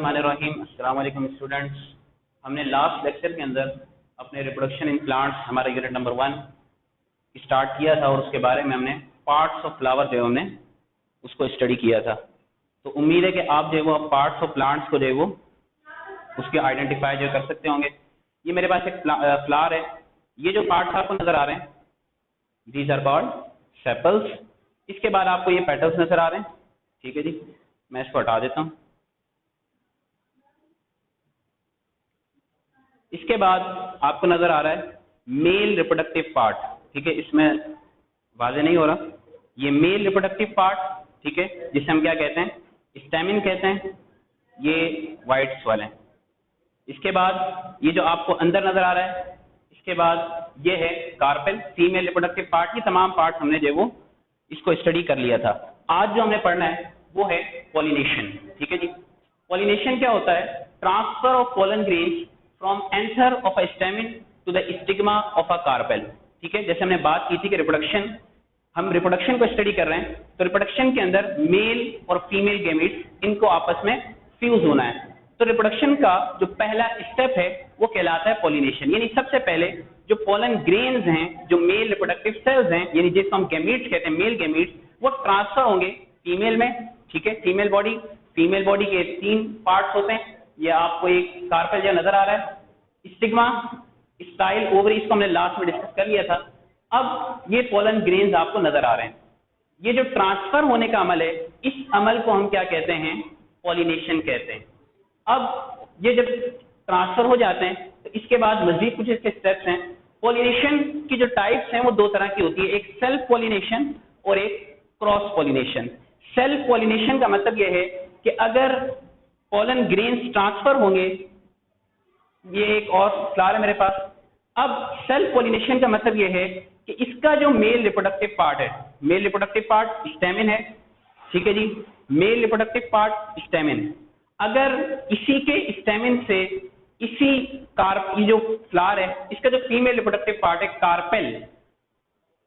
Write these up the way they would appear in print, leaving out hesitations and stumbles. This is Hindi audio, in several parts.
बिस्मिल्लाहिर्रहमानिर्रहीम। अस्सलाम वालेकुम स्टूडेंट्स। हमने लास्ट लेक्चर के अंदर अपने रिप्रोडक्शन इन प्लांट्स हमारा यूनिट नंबर 1 स्टार्ट किया था और उसके बारे में हमने पार्ट्स ऑफ फ्लावर जो है हमने उसको स्टडी किया था। तो उम्मीद है कि आप जो है वो पार्ट्स ऑफ प्लांट्स को जो है वो उसके आइडेंटिफाई जो कर सकते होंगे। ये मेरे पास एक फ्लावर है। ये जो पार्ट्स आपको नजर आ रहे हैं दीज आर कॉल्ड सेपल्स। इसके बाद आपको ये पेटल्स नजर आ रहे हैं। ठीक है जी, मैं इसको हटा देता हूँ। इसके बाद आपको नजर आ रहा है मेल रिप्रोडक्टिव पार्ट। ठीक है, इसमें वाज़ेह नहीं हो रहा, ये मेल रिप्रोडक्टिव पार्ट। ठीक है, जिसे हम क्या कहते हैं, स्टैमिन कहते हैं। ये वाइट स्वेल है। इसके बाद ये जो आपको अंदर नजर आ रहा है, इसके बाद ये है कार्पेल, फीमेल रिप्रोडक्टिव पार्ट। ये तमाम पार्ट हमने जो वो इसको स्टडी कर लिया था। आज जो हमने पढ़ना है वो है पॉलिनेशन। ठीक है जी, पॉलिनेशन क्या होता है? Transfer of pollen grains from anther of a stamen to the stigma of a carpel. ठीक है, जैसे हमने बात की थी कि रिप्रोडक्शन, हम रिप्रोडक्शन को स्टडी कर रहे हैं, तो रिप्रोडक्शन के अंदर मेल और फीमेल गैमेट्स इनको आपस में फ्यूज होना है। तो रिप्रोडक्शन का जो पहला स्टेप है वो कहलाता है पॉलिनेशन। यानी सबसे पहले जो पोलन ग्रेन्स हैं, जो मेल रिप्रोडक्टिव सेल्स हैं, यानी जिसको हम गैमेट्स कहते हैं, मेल गैमेट्स, वो ट्रांसफर होंगे फीमेल में। ठीक है, फीमेल बॉडी के 3 पार्ट्स होते हैं। ये आपको एक कार्पेल जो नजर आ रहा है, स्टिग्मा, स्टाइल, ओवरी, इसको हमने लास्ट में डिस्कस कर लिया था। अब ये पोलन ग्रेन्स आपको नजर आ रहे हैं। ये जो ट्रांसफर होने का अमल है, इस अमल को हम क्या कहते हैं? पॉलिनेशन कहते हैं। अब ये जब ट्रांसफर हो जाते हैं तो इसके बाद मजीद कुछ इसके स्टेप्स हैं। पॉलिनेशन की जो टाइप्स हैं वो 2 तरह की होती है, एक सेल्फ पॉलिनेशन और एक क्रॉस पॉलिनेशन। सेल्फ पॉलिनेशन का मतलब यह है कि अगर पोलन ग्रेन्स ट्रांसफर होंगे, ये एक और फ्लावर है मेरे पास। अब सेल्फ पॉलिनेशन का मतलब यह है कि इसका जो मेल रिप्रोडक्टिव पार्ट है, मेल रिप्रोडक्टिव पार्ट स्टेमिन है। ठीक है जी, मेल रिप्रोडक्टिव पार्ट स्टेमिन, अगर इसी के स्टेमिन से इसी ये जो फ्लावर है, इसका जो फीमेल रिप्रोडक्टिव पार्ट है कार्पेल,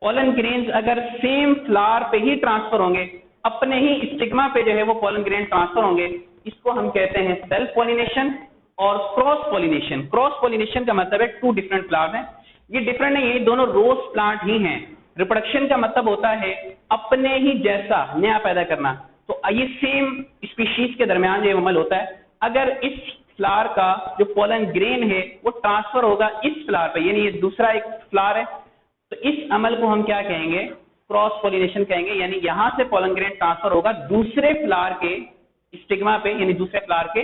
पोलन ग्रेन्स अगर सेम फ्लावर पे ही ट्रांसफर होंगे, अपने ही स्टिग्मा पे जो है वो पोलन ग्रेन ट्रांसफर होंगे, इसको हम कहते हैं सेल्फ पॉलिनेशन और क्रॉस पॉलिनेशन। क्रॉस पॉलिनेशन का मतलब है 2 डिफरेंट प्लांट हैं। ये डिफरेंट नहीं है, दोनों रोज प्लांट ही हैं। रिप्रोडक्शन का मतलब होता है अपने ही जैसा नया पैदा करना। तो ये सेम स्पीशीज के दरमियान जो अमल होता है। अगर इस फ्लावर का जो पोलन ग्रेन है वो ट्रांसफर होगा इस फ्लावर पे, यानी ये दूसरा एक फ्लावर है, तो इस अमल को हम क्या कहेंगे? क्रॉस पॉलिनेशन कहेंगे। यानी यहां से पोलन ग्रेन ट्रांसफर होगा दूसरे फ्लावर के स्टिग्मा पे, यानी दूसरे फ्लावर के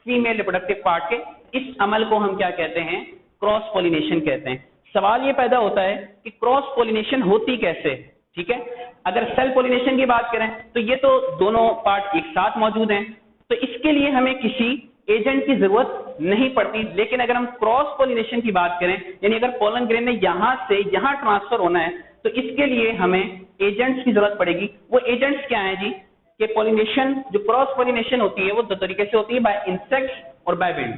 फीमेल रिप्रोडक्टिव पार्ट के। इस अमल को हम क्या कहते हैं? क्रॉस पॉलिनेशन कहते हैं। सवाल ये पैदा होता है कि क्रॉस पॉलिनेशन होती कैसे? ठीक है, अगर सेल्फ पॉलिनेशन की बात करें तो ये तो दोनों पार्ट एक साथ मौजूद हैं, तो इसके लिए हमें किसी एजेंट की जरूरत नहीं पड़ती। लेकिन अगर हम क्रॉस पॉलिनेशन की बात करें, यानी अगर पोलन ग्रेन ने यहां से यहां ट्रांसफर होना है, तो इसके लिए हमें एजेंट्स की जरूरत पड़ेगी। वो एजेंट्स क्या हैं जी? कि पॉलिनेशन, जो क्रॉस पॉलिनेशन होती है वो 2 तरीके से होती है, बाय इंसेक्ट्स और बाय विंड।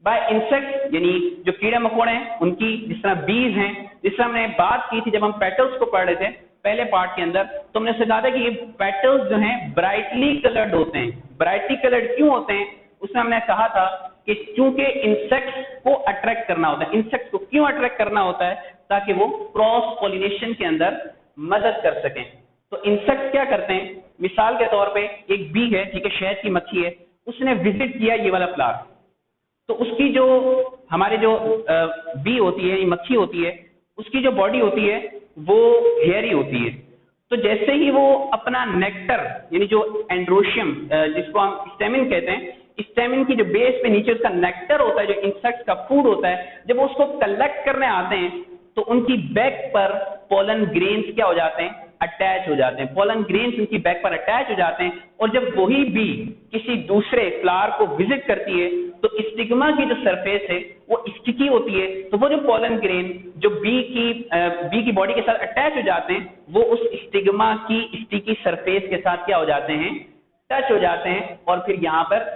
बाय इंसेक्ट्स यानी जो कीड़े मकोड़े हैं उनकी, जिस तरह बीज हैं, जिस तरह हमने बात की थी जब हम पेटल्स को पढ़ रहे थे पहले पार्ट के अंदर, तो हमने सिखाया था कि ये पेटल्स जो हैं ब्राइटली कलर्ड होते हैं। ब्राइटली कलर्ड क्यों होते हैं? उसमें हमने कहा था कि चूंकि इंसेक्ट्स को अट्रैक्ट करना होता है। इंसेक्ट्स को क्यों अट्रैक्ट करना होता है? ताकि वो क्रॉस पॉलिनेशन के अंदर मदद कर सकें। तो इंसेक्ट्स क्या करते हैं? मिसाल के तौर पे एक बी है, ठीक है, शहद की मक्खी है, उसने विजिट किया ये वाला फ्लावर, तो उसकी जो हमारे जो बी होती है, मक्खी होती है, उसकी जो बॉडी होती है वो हेयरी होती है। तो जैसे ही वो अपना नेक्टर, यानी जो एंड्रोशियम, जिसको हम स्टेमिन कहते हैं, स्टेमिन की जो बेस पे नीचे उसका नेक्टर होता है, जो इंसेक्ट्स का फूड होता है, जब वो उसको कलेक्ट करने आते हैं तो उनकी बैक पर पोलन ग्रेन्स क्या हो जाते हैं? अटैच हो जाते हैं। पोलन ग्रेन्स उनकी बैक पर अटैच हो जाते हैं, और जब वही बी किसी दूसरे फ्लावर को विजिट करती है तो स्टिग्मा की जो सरफेस है वो स्टिकी होती है। तो वो जो पोलन ग्रेन जो बी की बॉडी के साथ अटैच हो जाते हैं, वो उस स्टिग्मा की स्टिकी सरफेस के साथ क्या हो जाते हैं? टच हो जाते हैं, और फिर यहाँ पर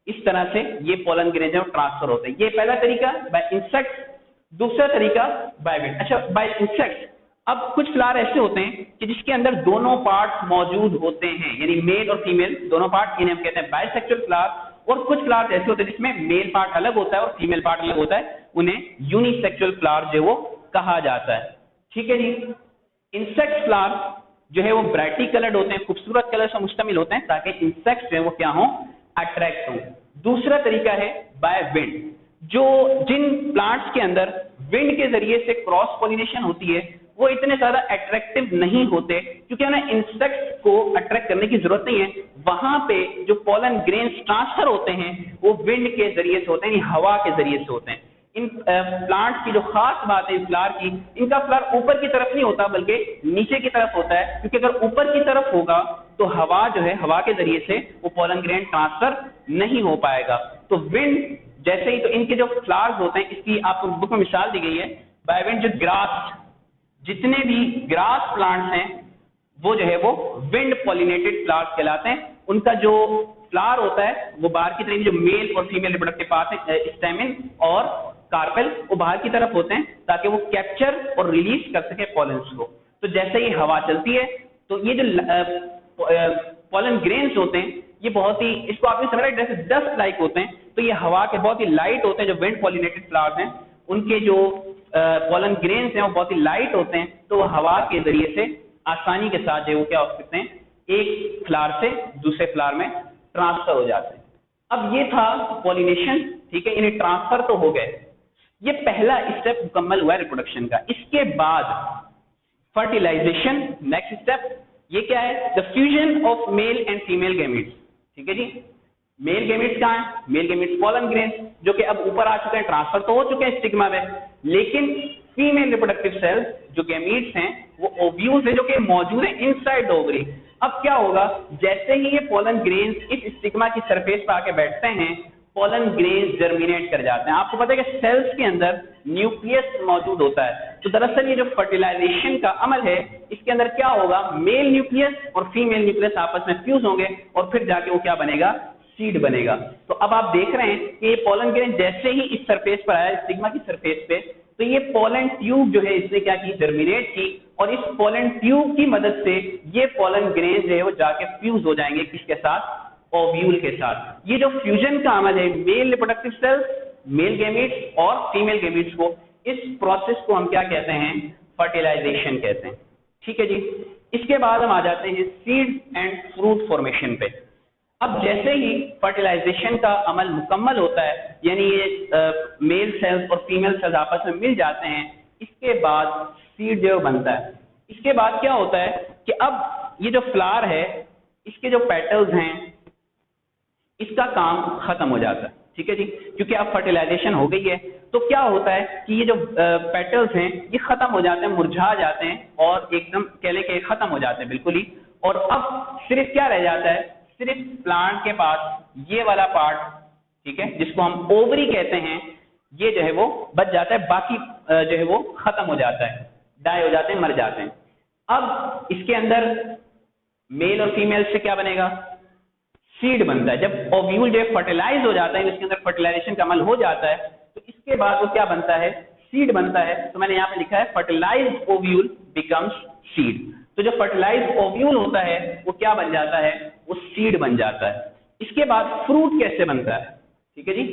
इस तरह से ये पोलन ग्रेन जो ट्रांसफर होते हैं। ये पहला तरीका बाय इंसेक्ट। दूसरा तरीका बाय विंड। अच्छा, बाय इंसेक्ट, अब कुछ फ्लावर ऐसे होते हैं कि जिसके अंदर दोनों पार्ट मौजूद होते हैं, यानी मेल और फीमेल दोनों पार्ट, इन्हें हम कहते हैं बाइसेक्सुअल फ्लावर। और कुछ फ्लावर्स ऐसे होते हैं जिसमें मेल पार्ट अलग होता है और फीमेल पार्ट अलग होता है, उन्हें यूनिसेक्सुअल फ्लावर जो वो कहा जाता है। ठीक है जी। इंसेक्ट फ्लावर जो है वो ब्राइटली कलर्ड होते हैं, खूबसूरत कलर से मुश्तमिल होते हैं ताकि इंसेक्ट जो है वो क्या हो, अट्रैक्ट हो। दूसरा तरीका है बाय विंड, जो जिन प्लांट्स के अंदर विंड के जरिए से क्रॉस पॉलिनेशन होती है वो इतने ज्यादा अट्रैक्टिव नहीं होते, क्योंकि ना इंसेक्ट्स को अट्रैक्ट करने की जरूरत नहीं है, वहां पे जो पॉलन ग्रेन्स ट्रांसफर होते हैं वो विंड के जरिए से होते हैं, हवा के जरिए से होते हैं। इन प्लांट्स की जो खास बात है इस फ्लावर की, इनका फ्लावर ऊपर की तरफ नहीं होता बल्कि नीचे की तरफ होता है, क्योंकि अगर ऊपर की तरफ होगा तो हवा जो है, हवा के जरिए से वो पॉलन ग्रेन ट्रांसफर नहीं हो पाएगा। तो विंड जैसे ही, तो इनके जो फ्लावर्स होते हैं, इसकी आपको बुक में मिसाल दी गई है बाय विंड। जो ग्रास, जितने भी ग्रास प्लांट्स हैं वो जो है वो विंड पॉलिनेटेड फ्लावर्स कहलाते हैं। उनका जो फ्लावर होता है वो बाहर की तरफ, जो मेल और फीमेल रिप्रोडक्टिव पार्ट है, स्टेमिन और कार्पेल, वो बाहर की तरफ होते हैं ताकि वो कैप्चर और रिलीज कर सके पॉलेंस को। तो जैसे ही हवा चलती है तो ये जो पॉलन ग्रेन्स होते हैं ये बहुत ही, इसको आपने समझा जैसे डस्ट लाइक होते हैं, तो ये हवा के बहुत ही लाइट होते हैं। जो विंड पॉलिनेटेड फ्लावर्स हैं उनके जो पॉलन ग्रेन्स हैं वो बहुत ही लाइट होते हैं, तो वो हवा के जरिए से आसानी के साथ जो वो क्या हो सकते हैं, एक फ्लावर से दूसरे फ्लावर में ट्रांसफर हो जाते हैं। अब ये था पॉलिनेशन, ठीक है, इन्हें ट्रांसफर तो हो गए, ये पहला स्टेप मुकम्मल हुआ रिप्रोडक्शन का। इसके बाद फर्टिलाइजेशन, नेक्स्ट स्टेप, ये क्या है, the fusion of male and female gametes. ठीक है जी, मेल गैमेट्स कहाँ है, मेल गैमेट्स पॉलन ग्रेन्स जो कि अब ऊपर आ चुके हैं, ट्रांसफर तो हो चुके हैं स्टिग्मा में, लेकिन फीमेल रिप्रोडक्टिव सेल्स जो गैमेट्स हैं वो ओव्यूल्स है जो कि मौजूद है इनसाइड ओवरी। अब क्या होगा, जैसे ही ये पॉलन ग्रेन्स इस स्टिग्मा की सरफेस पर आके बैठते हैं, पॉलन ग्रेन्स जर्मिनेट कर जाते हैं। आपको पता है कि सेल्स के अंदर न्यूक्लियस मौजूद होता है, तो दरअसल ये जो फर्टिलाइजेशन का अमल है इसके अंदर क्या होगा, मेल न्यूक्लियस और फीमेल न्यूक्लियस आपस में फ्यूज होंगे और फिर जाके वो क्या बनेगा, सीड बनेगा। तो अब आप देख रहे हैं कि ये पॉलन ग्रेन जैसे ही इस सरफेस पर आया, स्टिग्मा की सरफेस पे, तो ये पॉलन ट्यूब जो है इसने क्या की, जर्मिनेट की, और इस पॉलन ट्यूब की मदद से ये पॉलन ग्रेन जो है वो जाके फ्यूज हो जाएंगे किसके साथ, ओव्यूल के साथ। ये जो फ्यूजन का अमल है, male reproductive cells, male gametes और फीमेल गैमेट्स को, इस प्रोसेस को हम क्या कहते हैं, फर्टिलाइजेशन कहते हैं। ठीक है जी। इसके बाद हम आ जाते हैं सीड एंड फ्रूट फॉर्मेशन पे। अब जैसे ही फर्टिलाइजेशन का अमल मुकम्मल होता है, यानी ये मेल सेल्स और फीमेल सेल्स आपस में मिल जाते हैं, इसके बाद सीड जो बनता है। इसके बाद क्या होता है कि अब ये जो फ्लावर है, इसके जो पेटल्स हैं, इसका काम खत्म हो जाता है। ठीक है जी, क्योंकि अब फर्टिलाइजेशन हो गई है, तो क्या होता है कि ये जो पेटल्स हैं ये खत्म हो जाते हैं, मुरझा जाते हैं और एकदम केले के खत्म हो जाते हैं बिल्कुल ही। और अब सिर्फ क्या रह जाता है, सिर्फ प्लांट के पास ये वाला पार्ट, ठीक है, जिसको हम ओवरी कहते हैं, ये जो है वो बच जाता है, बाकी जो है वो खत्म हो जाता है, डाई हो जाते हैं, मर जाते हैं। अब इसके अंदर मेल और फीमेल से क्या बनेगा, सीड बनता है। जब ओव्यूल जो फर्टिलाइज हो जाता है, इसके अंदर फर्टिलाइजेशन का अमल हो जाता है, तो इसके बाद वो क्या बनता है, सीड बनता है। तो मैंने यहाँ पे लिखा है फर्टिलाइज ओव्यूल बिकम्स सीड। तो जो फर्टिलाइज ओव्यूल होता है वो क्या बन जाता है, वो सीड बन जाता है। इसके बाद फ्रूट कैसे बनता है, ठीक है जी,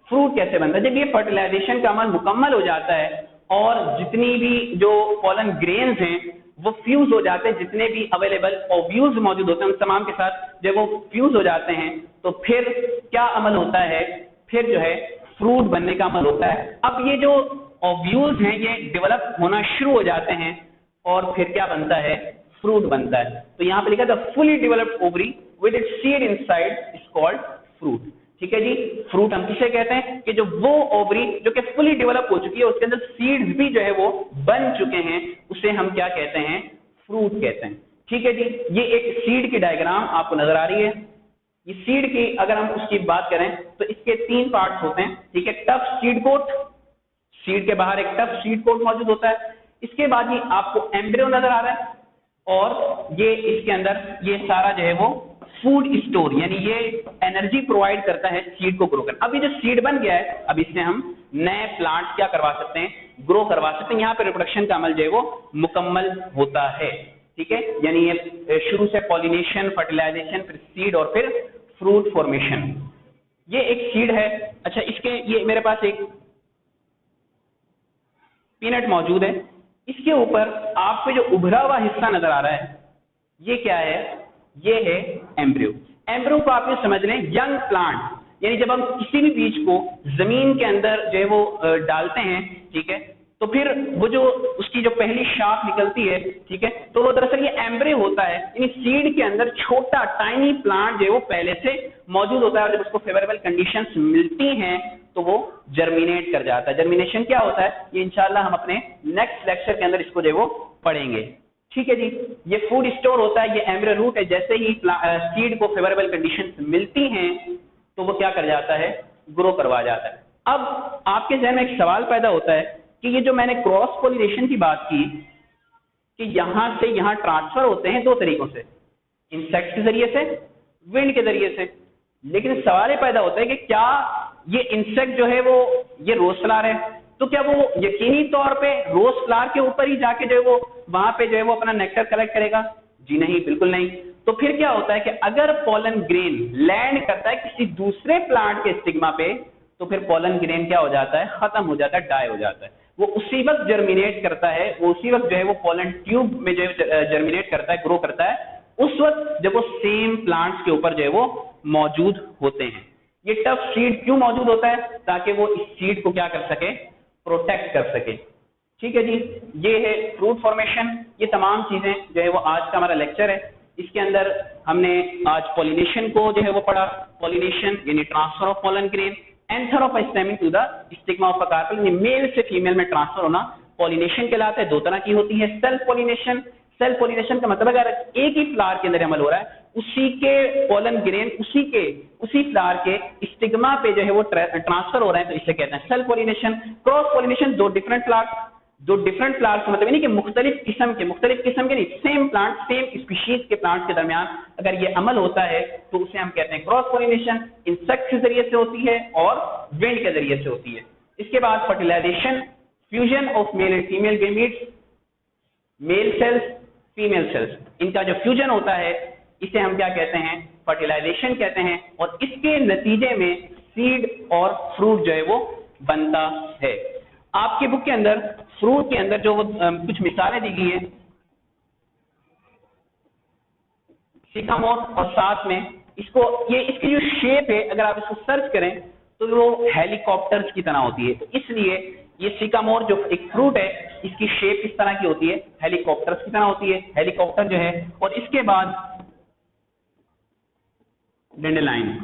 फ्रूट कैसे बनता है, जब ये फर्टिलाइजेशन का अमल मुकम्मल हो जाता है और जितनी भी जो पॉलन ग्रेन्स हैं वो फ्यूज हो जाते हैं, जितने भी अवेलेबल ओव्यूल्स मौजूद होते हैं उन तमाम के साथ जब वो फ्यूज हो जाते हैं, तो फिर क्या अमल होता है, फिर जो है फ्रूट बनने का अमल होता है। अब ये जो ओव्यूल्स हैं ये डेवलप होना शुरू हो जाते हैं और फिर क्या बनता है, फ्रूट बनता है। तो यहाँ पे लिखा था fully developed ovary with its seed inside is called fruit. ठीक है जी, फ्रूट हम किसे कहते हैं कि जो वो ओवरी जो कि फुली डेवलप हो चुकी है, उसके अंदर सीड्स भी जो है वो बन चुके हैं, उसे हम क्या कहते हैं, फ्रूट कहते हैं। ठीक है जी, ये एक सीड की डायग्राम आपको नजर आ रही है। ये सीड की अगर हम उसकी बात करें तो इसके 3 पार्ट्स होते हैं। ठीक है, टफ सीड कोट, सीड के बाहर एक टफ सीड कोट मौजूद होता है। इसके बाद ये आपको एम्ब्रियो नजर आ रहा है और ये इसके अंदर ये सारा जो है वो फूड स्टोर, यानी ये एनर्जी प्रोवाइड करता है सीड को ग्रो करना। अब ये जो सीड बन गया है, अब इससे हम नए प्लांट्स क्या करवा सकते हैं, ग्रो करवा सकते हैं। यहाँ पे रिप्रोडक्शन का अमल जो है वो मुकम्मल होता है। ठीक है, यानी ये शुरू से पॉलिनेशन, फर्टिलाइजेशन, फिर सीड और फिर फ्रूट फॉर्मेशन। ये एक सीड है। अच्छा, इसके ये मेरे पास एक पीनट मौजूद है, इसके ऊपर आपको जो उभरा हुआ हिस्सा नजर आ रहा है, ये क्या है? ये है एम्ब्रियो। एम्ब्रियो को आप ये समझ लें यंग प्लांट, यानी जब हम किसी भी बीज को जमीन के अंदर जो है वो डालते हैं, ठीक है, तो फिर वो जो उसकी जो पहली शाख निकलती है, ठीक है, तो वो दरअसल ये एम्ब्रियो होता है, यानी सीड के अंदर छोटा टाइनी प्लांट जो है वो पहले से मौजूद होता है, और जब उसको फेवरेबल कंडीशंस मिलती हैं तो वो जर्मिनेट कर जाता है। जर्मिनेशन क्या होता है, ये इंशाल्लाह हम अपने नेक्स्ट लेक्चर के अंदर इसको जो है वो पढ़ेंगे। ठीक है जी, ये फूड स्टोर होता है, ये एम्ब्रियो रूट है। जैसे ही सीड को फेवरेबल कंडीशंस मिलती हैं तो वो क्या कर जाता है? ग्रो करवा जाता है। अब आपके जहन में एक सवाल पैदा होता है कि ये जो मैंने क्रॉस पॉलिनेशन की बात की कि यहां से यहां ट्रांसफर होते हैं दो तरीकों से, इंसेक्ट के जरिए से, विंड के जरिए से। लेकिन सवाल ये पैदा होता है कि क्या ये इंसेक्ट जो है वो ये रोज फ्लावर है, तो क्या वो यकीनी तौर पे रोज फ्लावर के ऊपर ही जाके जो है वो वहां पे जो है वो अपना नेक्टर कलेक्ट करेगा? जी नहीं, बिल्कुल नहीं। तो फिर क्या होता है कि अगर पॉलन ग्रेन लैंड करता है किसी दूसरे प्लांट के स्टिग्मा पे, तो फिर पॉलन ग्रेन क्या हो जाता है? खत्म हो जाता है, डाई हो जाता है। वो उसी वक्त जर्मिनेट करता है, वो उसी वक्त जो है वो पॉलन ट्यूब में जो है जर्मिनेट करता है, ग्रो करता है, उस वक्त जब वो सेम प्लांट्स के ऊपर जो है वो मौजूद होते हैं। ये टफ सीड क्यों मौजूद होता है? ताकि वो इस सीड को क्या कर सके? प्रोटेक्ट कर सके। ठीक है जी, ये है फ्रूट फॉर्मेशन। ये तमाम चीजें जो है वो आज का हमारा लेक्चर है। इसके अंदर हमने आज पॉलिनेशन को जो है वो पढ़ा। पॉलिनेशन यानी transfer of pollen grain, anther of stamen to the stigma of a carpel, यानी मेल से फीमेल में ट्रांसफर होना पॉलिनेशन कहलाता है। दो तरह की होती है, सेल्फ पॉलिनेशन। सेल्फ पॉलिनेशन का मतलब अगर एक ही फ्लावर के अंदर अमल हो रहा है, उसी के पॉलन ग्रेन उसी फ्लावर के स्टिग्मा पे जो है वो ट्रांसफर हो रहे हैं, तो इसे कहते हैं सेल्फ पॉलिनेशन। क्रॉस पॉलिनेशन दो डिफरेंट फ्लावर्स मतलब यानी कि मुख्तलिफ किस्म के नहीं, सेम प्लांट सेम स्पीशीज के प्लांट्स के दरमियान अगर ये अमल होता है तो उसे हम कहते हैं क्रॉस पॉलिनेशन। इंसेक्ट के जरिए से होती है और विंड के जरिए से होती है। इसके बाद fertilisation, fusion of male and female gametes, male cells female cells, इनका जो फ्यूजन होता है इसे हम क्या कहते हैं? फर्टिलाइजेशन कहते हैं। और इसके नतीजे में सीड और फ्रूट जो है वो बनता है। आपके बुक के अंदर फ्रूट के अंदर जो कुछ मिसालें दी गई है, सिकामोर, और साथ में इसकी जो शेप है अगर आप इसको सर्च करें तो वो हेलीकॉप्टर्स की तरह होती है। तो इसलिए ये सिकामोर जो एक फ्रूट है, इसकी शेप इस तरह की होती है, हेलीकॉप्टर्स की तरह होती है, हेलीकॉप्टर जो है। और इसके बाद डेंडेलाइन,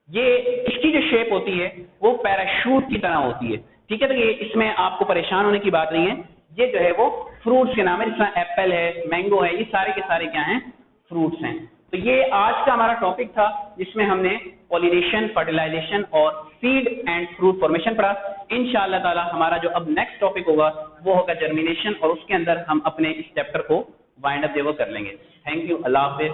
ये इसकी जो शेप होती है वो पैराशूट की तरह होती है। ठीक है, तो ये इसमें आपको परेशान होने की बात नहीं है। ये जो है वो फ्रूट्स के नाम है, जिसमें एप्पल है, मैंगो है, ये सारे के सारे क्या हैं? फ्रूट्स हैं। तो ये आज का हमारा टॉपिक था जिसमें हमने पॉलिनेशन, फर्टिलाइजेशन और सीड एंड फ्रूट फॉर्मेशन पढ़ा। इंशाअल्लाह ताला हमारा जो अब नेक्स्ट टॉपिक होगा वो होगा जर्मिनेशन, और उसके अंदर हम अपने इस चैप्टर को वाइंड अप कर लेंगे। Thank you, Allah Hafiz.